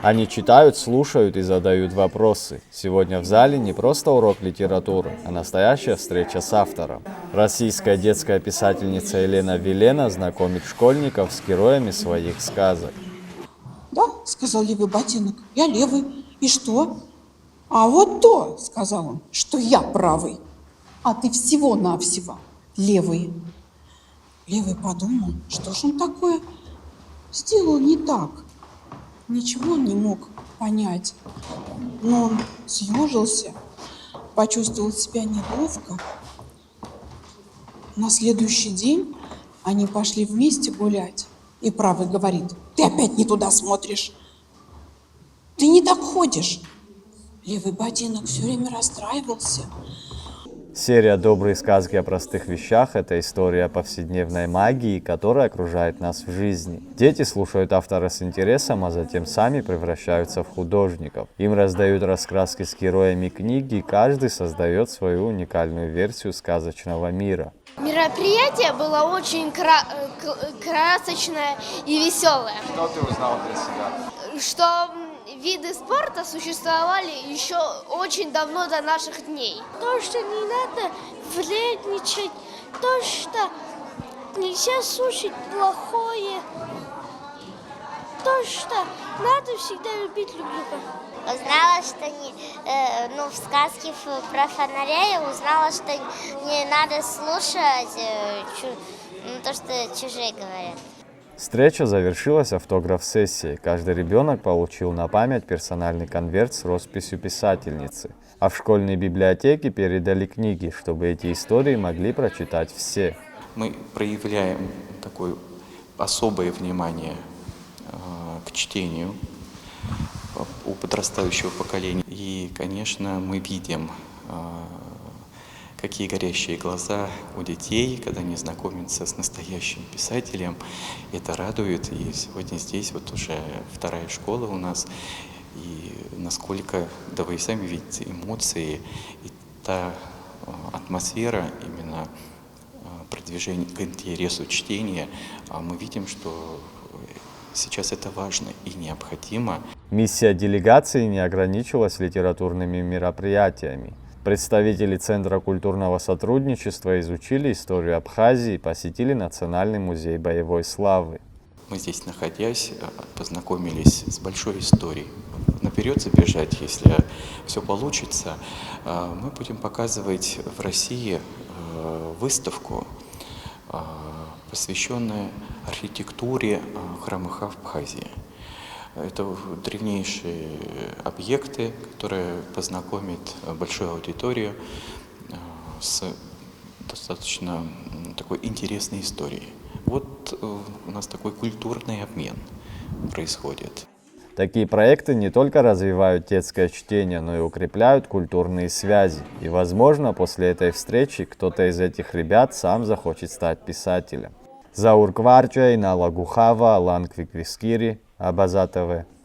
Они читают, слушают и задают вопросы. Сегодня в зале не просто урок литературы, а настоящая встреча с автором. Российская детская писательница Елена Вилена знакомит школьников с героями своих сказок. Да, сказал левый ботинок, я левый. И что? А вот то, сказал он, что я правый, а ты всего-навсего левый. Левый подумал, что ж он такое сделал не так. Ничего он не мог понять, но он съежился, почувствовал себя неловко. На следующий день они пошли вместе гулять. И правый говорит, ты опять не туда смотришь, ты не так ходишь. Левый ботинок все время расстраивался. Серия «Добрые сказки о простых вещах» — это история повседневной магии, которая окружает нас в жизни. Дети слушают автора с интересом, а затем сами превращаются в художников. Им раздают раскраски с героями книги, и каждый создает свою уникальную версию сказочного мира. Мероприятие было очень красочное и веселое. Что ты узнал для себя? Что виды спорта существовали еще очень давно до наших дней. То, что не надо вредничать, то, что нельзя слушать плохое, то, что надо всегда любить друг друга. Узнала, что в сказке про фонаря я узнала, что не надо слушать то, что чужие говорят. Встреча завершилась автограф-сессией. Каждый ребенок получил на память персональный конверт с росписью писательницы. А в школьной библиотеке передали книги, чтобы эти истории могли прочитать все. Мы проявляем такое особое внимание к чтению у подрастающего поколения. И, конечно, мы видим, какие горящие глаза у детей, когда они знакомятся с настоящим писателем. Это радует. И сегодня здесь вот уже вторая школа у нас. И насколько, да вы и сами видите, эмоции и та атмосфера именно продвижения к интересу чтения, мы видим, что сейчас это важно и необходимо. Миссия делегации не ограничилась литературными мероприятиями. Представители Центра культурного сотрудничества изучили историю Абхазии и посетили Национальный музей боевой славы. Мы здесь, находясь, познакомились с большой историей. Наперед забежать, если все получится, мы будем показывать в России выставку, посвященную архитектуре храма Абхазии. Это древнейшие объекты, которые познакомят большую аудиторию с достаточно такой интересной историей. Вот у нас такой культурный обмен происходит. Такие проекты не только развивают детское чтение, но и укрепляют культурные связи. И, возможно, после этой встречи кто-то из этих ребят сам захочет стать писателем. Заур Кварчай, Нала Гухава, Ланг Виквискири, Абазатове.